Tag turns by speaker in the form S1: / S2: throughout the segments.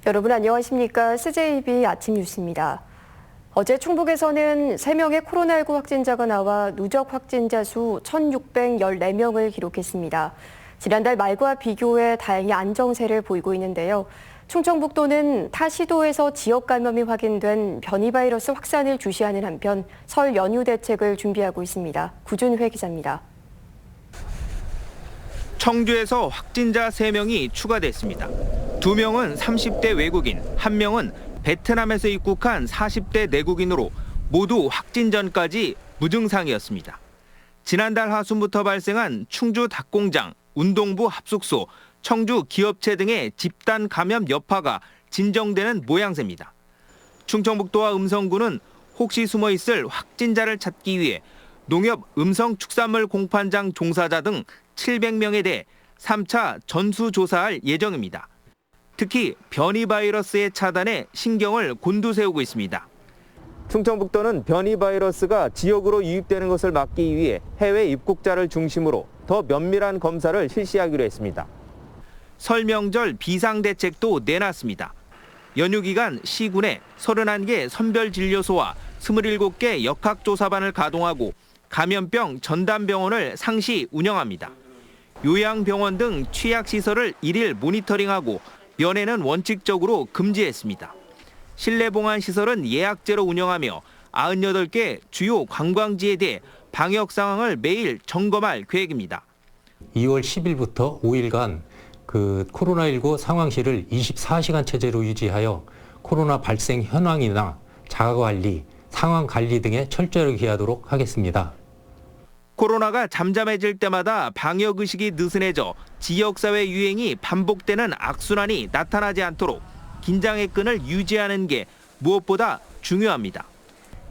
S1: 여러분 안녕하십니까? CJB 아침 뉴스입니다. 어제 충북에서는 3명의 코로나19 확진자가 나와 누적 확진자 수 1,614명을 기록했습니다. 지난달 말과 비교해 다행히 안정세를 보이고 있는데요. 충청북도는 타 시도에서 지역 감염이 확인된 변이 바이러스 확산을 주시하는 한편 설 연휴 대책을 준비하고 있습니다. 구준회 기자입니다.
S2: 청주에서 확진자 3명이 추가됐습니다. 2명은 30대 외국인, 1명은 베트남에서 입국한 40대 내국인으로 모두 확진 전까지 무증상이었습니다. 지난달 하순부터 발생한 충주 닭공장, 운동부 합숙소, 청주 기업체 등의 집단 감염 여파가 진정되는 모양새입니다. 충청북도와 음성군은 혹시 숨어 있을 확진자를 찾기 위해 농협 음성축산물 공판장 종사자 등 700명에 대해 3차 전수조사할 예정입니다. 특히 변이 바이러스의 차단에 신경을 곤두세우고 있습니다. 충청북도는 변이 바이러스가 지역으로 유입되는 것을 막기 위해 해외 입국자를 중심으로 더 면밀한 검사를 실시하기로 했습니다. 설 명절 비상대책도 내놨습니다. 연휴 기간 시군에 31개 선별진료소와 27개 역학조사반을 가동하고 감염병 전담병원을 상시 운영합니다. 요양병원 등 취약시설을 일일 모니터링하고 면회는 원칙적으로 금지했습니다. 실내 봉안시설은 예약제로 운영하며 98개 주요 관광지에 대해 방역 상황을 매일 점검할 계획입니다.
S3: 2월 10일부터 5일간 코로나19 상황실을 24시간 체제로 유지하여 코로나 발생 현황이나 자가관리, 상황 관리 등에 철저하게 기하도록 하겠습니다.
S2: 코로나가 잠잠해질 때마다 방역의식이 느슨해져 지역사회 유행이 반복되는 악순환이 나타나지 않도록 긴장의 끈을 유지하는 게 무엇보다 중요합니다.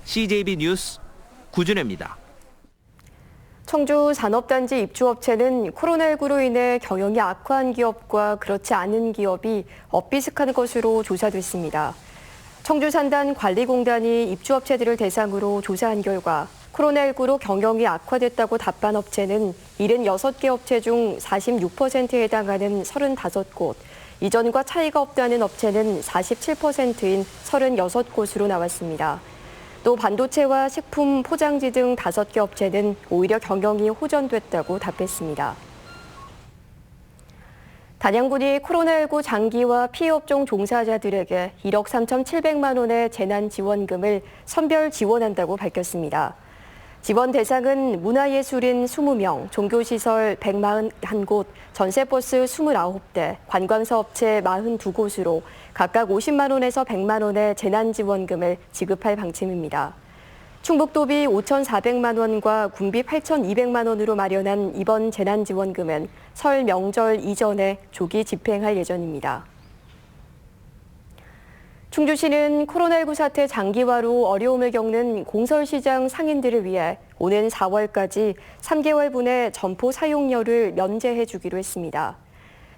S2: CJB 뉴스 구준혜입니다.
S1: 청주 산업단지 입주업체는 코로나19로 인해 경영이 악화한 기업과 그렇지 않은 기업이 엇비슷한 것으로 조사됐습니다. 청주산단관리공단이 입주업체들을 대상으로 조사한 결과 코로나19로 경영이 악화됐다고 답한 업체는 76개 업체 중 46%에 해당하는 35곳, 이전과 차이가 없다는 업체는 47%인 36곳으로 나왔습니다. 또 반도체와 식품, 포장지 등 5개 업체는 오히려 경영이 호전됐다고 답했습니다. 단양군이 코로나19 장기와 피해업종 종사자들에게 1억 3,700만 원의 재난지원금을 선별 지원한다고 밝혔습니다. 지원 대상은 문화예술인 20명, 종교시설 141곳, 전세버스 29대, 관광사업체 42곳으로 각각 50만 원에서 100만 원의 재난지원금을 지급할 방침입니다. 충북도비 5,400만 원과 군비 8,200만 원으로 마련한 이번 재난지원금은 설 명절 이전에 조기 집행할 예정입니다. 충주시는 코로나19 사태 장기화로 어려움을 겪는 공설시장 상인들을 위해 오는 4월까지 3개월분의 점포 사용료를 면제해 주기로 했습니다.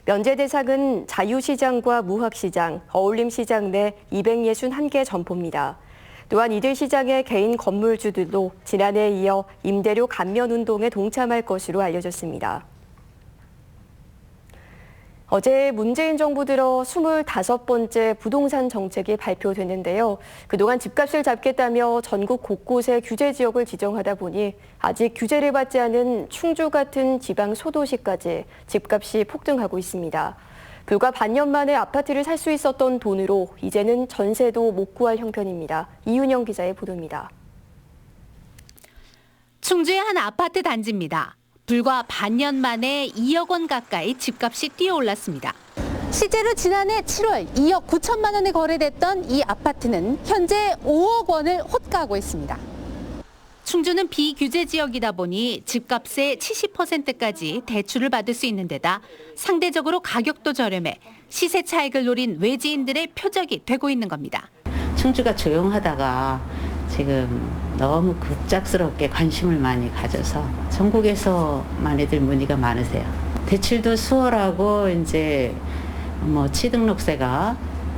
S1: 면제 대상은 자유시장과 무학시장, 어울림시장 내 261개 점포입니다. 또한 이들 시장의 개인 건물주들도 지난해에 이어 임대료 감면 운동에 동참할 것으로 알려졌습니다. 어제 문재인 정부 들어 25번째 부동산 정책이 발표됐는데요. 그동안 집값을 잡겠다며 전국 곳곳에 규제 지역을 지정하다 보니 아직 규제를 받지 않은 충주 같은 지방 소도시까지 집값이 폭등하고 있습니다. 불과 반년 만에 아파트를 살 수 있었던 돈으로 이제는 전세도 못 구할 형편입니다. 이윤영 기자의 보도입니다.
S4: 충주의 한 아파트 단지입니다. 불과 반년 만에 2억 원 가까이 집값이 뛰어올랐습니다.
S5: 실제로 지난해 7월 2억 9천만 원에 거래됐던 이 아파트는 현재 5억 원을 호가하고 있습니다.
S4: 충주는 비규제 지역이다 보니 집값의 70%까지 대출을 받을 수 있는 데다 상대적으로 가격도 저렴해 시세 차익을 노린 외지인들의 표적이 되고 있는 겁니다.
S6: 충주가 조용하다가 지금 너무 급작스럽게 관심을 많이 가져서 전국에서 많이들 문의가 많으세요. 대출도 수월하고 이제 취등록세가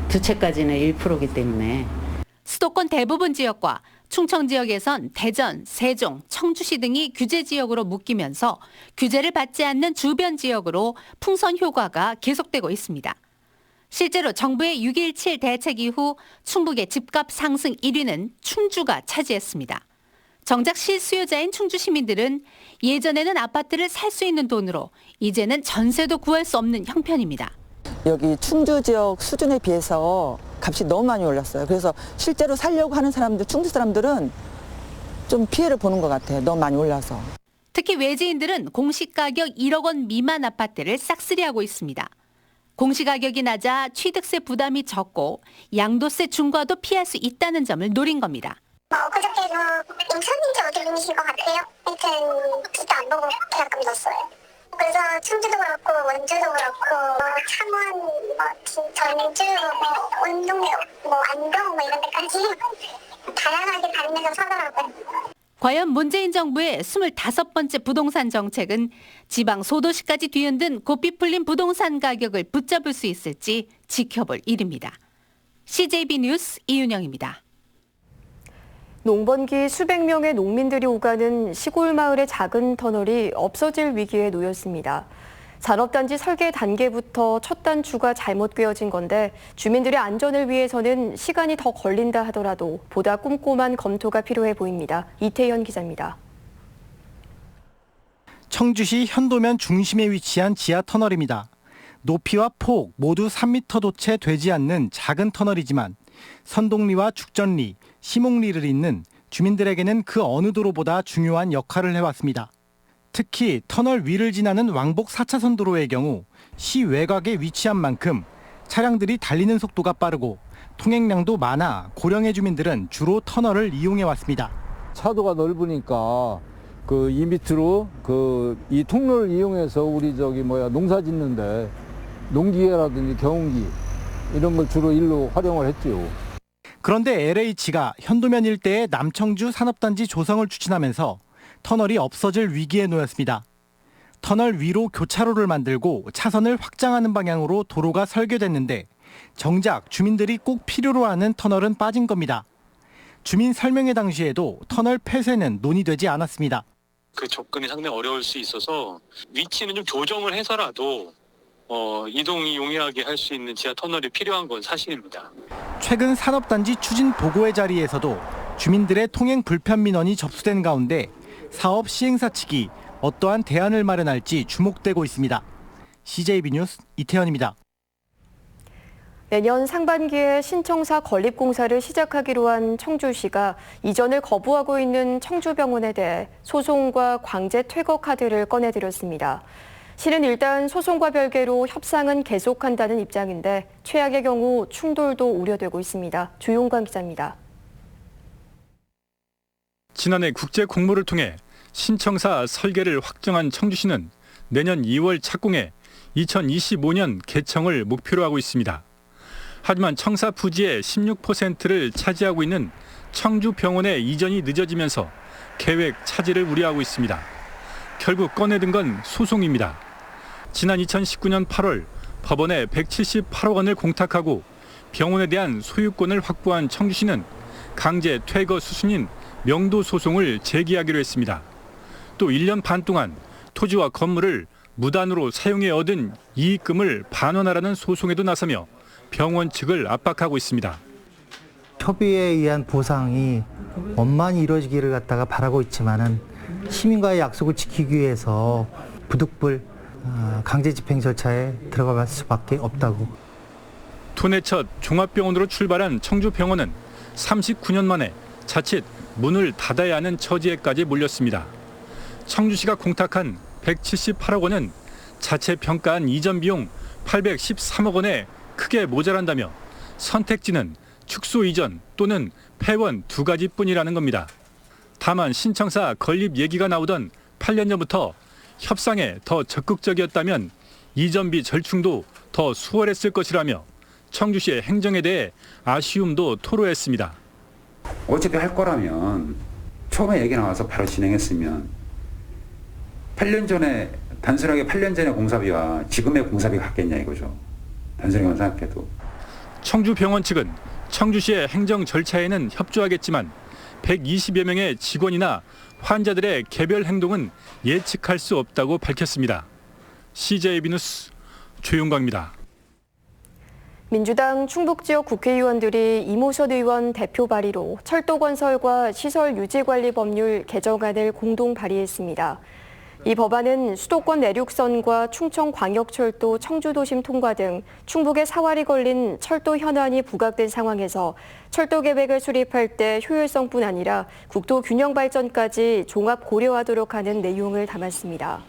S6: 두 채까지는 1%이기 때문에
S4: 수도권 대부분 지역과 충청 지역에선 대전, 세종, 청주시 등이 규제 지역으로 묶이면서 규제를 받지 않는 주변 지역으로 풍선 효과가 계속되고 있습니다. 실제로 정부의 6.17 대책 이후 충북의 집값 상승 1위는 충주가 차지했습니다. 정작 실수요자인 충주 시민들은 예전에는 아파트를 살 수 있는 돈으로 이제는 전세도 구할 수 없는 형편입니다.
S7: 여기 충주 지역 수준에 비해서 값이 너무 많이 올랐어요. 그래서 실제로 살려고 하는 사람들, 충주 사람들은 좀 피해를 보는 것 같아요. 너무 많이 올라서.
S4: 특히 외지인들은 공시가격 1억 원 미만 아파트를 싹쓸이하고 있습니다. 공시가격이 낮아 취득세 부담이 적고 양도세 중과도 피할 수 있다는 점을 노린 겁니다.
S8: 그저께도 인천인지 어디 분이신 것 같아요. 하여튼 기도 안 보고 계약금 넣었어요. 그래서 충주도 그렇고 원주도 그렇고 창원, 전주, 원동역, 안동 이런 데까지 다양하게 다니면서 사더라고요.
S4: 과연 문재인 정부의 25번째 부동산 정책은 지방 소도시까지 뒤흔든 고삐 풀린 부동산 가격을 붙잡을 수 있을지 지켜볼 일입니다. CJB 뉴스 이윤영입니다.
S1: 농번기 수백 명의 농민들이 오가는 시골 마을의 작은 터널이 없어질 위기에 놓였습니다. 산업단지 설계 단계부터 첫 단추가 잘못 꿰어진 건데 주민들의 안전을 위해서는 시간이 더 걸린다 하더라도 보다 꼼꼼한 검토가 필요해 보입니다. 이태현 기자입니다.
S9: 청주시 현도면 중심에 위치한 지하 터널입니다. 높이와 폭 모두 3m도 채 되지 않는 작은 터널이지만 선동리와 죽전리, 시목리를 잇는 주민들에게는 그 어느 도로보다 중요한 역할을 해왔습니다. 특히 터널 위를 지나는 왕복 4차선 도로의 경우 시 외곽에 위치한 만큼 차량들이 달리는 속도가 빠르고 통행량도 많아 고령의 주민들은 주로 터널을 이용해왔습니다.
S10: 차도가 넓으니까 이 밑으로 이 통로를 이용해서 우리 농사 짓는데 농기계라든지 경운기 이런 걸 주로 일로 활용을 했죠.
S9: 그런데 LH가 현도면 일대의 남청주 산업단지 조성을 추진하면서 터널이 없어질 위기에 놓였습니다. 터널 위로 교차로를 만들고 차선을 확장하는 방향으로 도로가 설계됐는데 정작 주민들이 꼭 필요로 하는 터널은 빠진 겁니다. 주민 설명회 당시에도 터널 폐쇄는 논의되지 않았습니다.
S11: 그 접근이 상당히 어려울 수 있어서 위치는 좀 조정을 해서라도 이동이 용이하게 할 수 있는 지하 터널이 필요한 건 사실입니다.
S9: 최근 산업단지 추진 보고회 자리에서도 주민들의 통행 불편 민원이 접수된 가운데 사업 시행사 측이 어떠한 대안을 마련할지 주목되고 있습니다. CJB 뉴스 이태현입니다.
S1: 내년 상반기에 신청사 건립공사를 시작하기로 한 청주시가 이전을 거부하고 있는 청주병원에 대해 소송과 광재 퇴거 카드를 꺼내들었습니다. 시는 일단 소송과 별개로 협상은 계속한다는 입장인데 최악의 경우 충돌도 우려되고 있습니다. 조용관 기자입니다.
S12: 지난해 국제 공모를 통해 신청사 설계를 확정한 청주시는 내년 2월 착공해 2025년 개청을 목표로 하고 있습니다. 하지만 청사 부지의 16%를 차지하고 있는 청주병원의 이전이 늦어지면서 계획 차질을 우려하고 있습니다. 결국 꺼내든 건 소송입니다. 지난 2019년 8월 법원에 178억 원을 공탁하고 병원에 대한 소유권을 확보한 청주시는 강제 퇴거 수순인 명도 소송을 제기하기로 했습니다. 또 1년 반 동안 토지와 건물을 무단으로 사용해 얻은 이익금을 반환하라는 소송에도 나서며 병원 측을 압박하고 있습니다.
S13: 협의에 의한 보상이 원만히 이루어지기를 갖다가 바라고 있지만은 시민과의 약속을 지키기 위해서 부득불 강제 집행 절차에 들어갈 수밖에 없다고.
S12: 투내 첫 종합병원으로 출발한 청주병원은 39년 만에 자칫 문을 닫아야 하는 처지에까지 몰렸습니다. 청주시가 공탁한 178억 원은 자체 평가한 이전 비용 813억 원에 크게 모자란다며 선택지는 축소 이전 또는 폐원 두 가지뿐이라는 겁니다. 다만 신청사 건립 얘기가 나오던 8년 전부터 협상에 더 적극적이었다면 이전비 절충도 더 수월했을 것이라며 청주시의 행정에 대해 아쉬움도 토로했습니다.
S14: 어차피 할 거라면 처음에 얘기 나와서 바로 진행했으면 8년 전에 단순하게 8년 전의 공사비와 지금의 공사비가 같겠냐 이거죠. 단순하게 생각해도.
S12: 청주병원 측은 청주시의 행정 절차에는 협조하겠지만 120여 명의 직원이나 환자들의 개별 행동은 예측할 수 없다고 밝혔습니다. CJB 뉴스 조용광입니다.
S1: 민주당 충북 지역 국회의원들이 이모선 의원 대표 발의로 철도 건설과 시설 유지 관리 법률 개정안을 공동 발의했습니다. 이 법안은 수도권 내륙선과 충청광역철도 청주도심 통과 등 충북에 사활이 걸린 철도 현안이 부각된 상황에서 철도 계획을 수립할 때 효율성뿐 아니라 국토 균형 발전까지 종합 고려하도록 하는 내용을 담았습니다.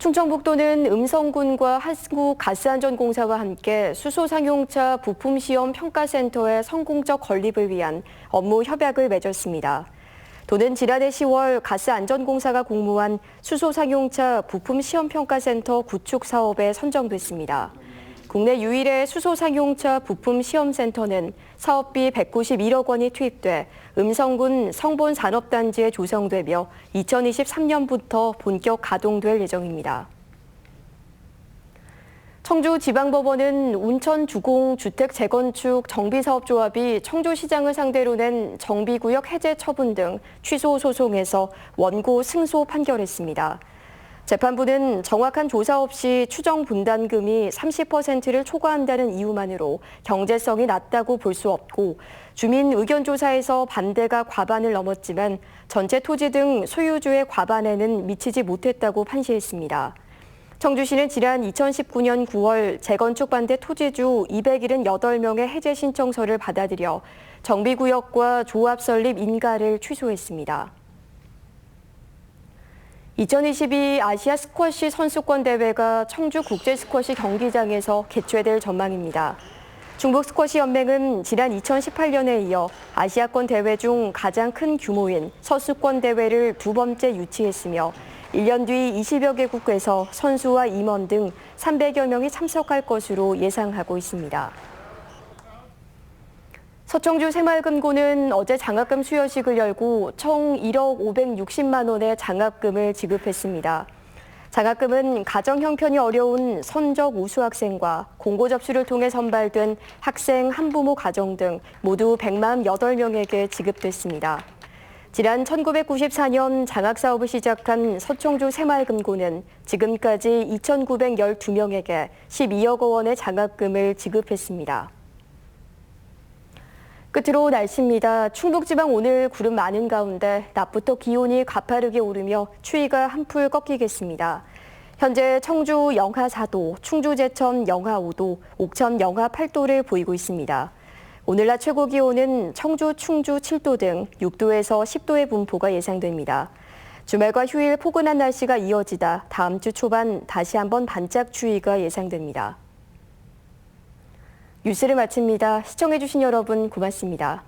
S1: 충청북도는 음성군과 한국가스안전공사와 함께 수소상용차 부품시험 평가센터의 성공적 건립을 위한 업무 협약을 맺었습니다. 도는 지난해 10월 가스안전공사가 공모한 수소상용차 부품시험평가센터 구축 사업에 선정됐습니다. 국내 유일의 수소상용차 부품시험센터는 사업비 191억 원이 투입돼 음성군 성본산업단지에 조성되며 2023년부터 본격 가동될 예정입니다. 청주지방법원은 운천주공주택 재건축 정비사업조합이 청주시장을 상대로 낸 정비구역 해제 처분 등 취소 소송에서 원고 승소 판결했습니다. 재판부는 정확한 조사 없이 추정 분담금이 30%를 초과한다는 이유만으로 경제성이 낮다고 볼 수 없고 주민 의견 조사에서 반대가 과반을 넘었지만 전체 토지 등 소유주의 과반에는 미치지 못했다고 판시했습니다. 청주시는 지난 2019년 9월 재건축 반대 토지주 278명의 해제 신청서를 받아들여 정비구역과 조합 설립 인가를 취소했습니다. 2022 아시아 스쿼시 선수권 대회가 청주 국제스쿼시 경기장에서 개최될 전망입니다. 중국 스쿼시 연맹은 지난 2018년에 이어 아시아권 대회 중 가장 큰 규모인 선수권 대회를 두 번째 유치했으며 1년 뒤 20여 개국에서 선수와 임원 등 300여 명이 참석할 것으로 예상하고 있습니다. 서청주 새마을금고는 어제 장학금 수여식을 열고 총 1억 560만 원의 장학금을 지급했습니다. 장학금은 가정 형편이 어려운 선적 우수 학생과 공고 접수를 통해 선발된 학생 한부모 가정 등 모두 148명에게 지급됐습니다. 지난 1994년 장학사업을 시작한 서청주 새마을금고는 지금까지 2,912명에게 12억 원의 장학금을 지급했습니다. 끝으로 날씨입니다. 충북지방 오늘 구름 많은 가운데 낮부터 기온이 가파르게 오르며 추위가 한풀 꺾이겠습니다. 현재 청주 영하 4도, 충주 제천 영하 5도, 옥천 영하 8도를 보이고 있습니다. 오늘 낮 최고 기온은 청주, 충주 7도 등 6도에서 10도의 분포가 예상됩니다. 주말과 휴일 포근한 날씨가 이어지다 다음 주 초반 다시 한번 반짝 추위가 예상됩니다. 뉴스를 마칩니다. 시청해주신 여러분 고맙습니다.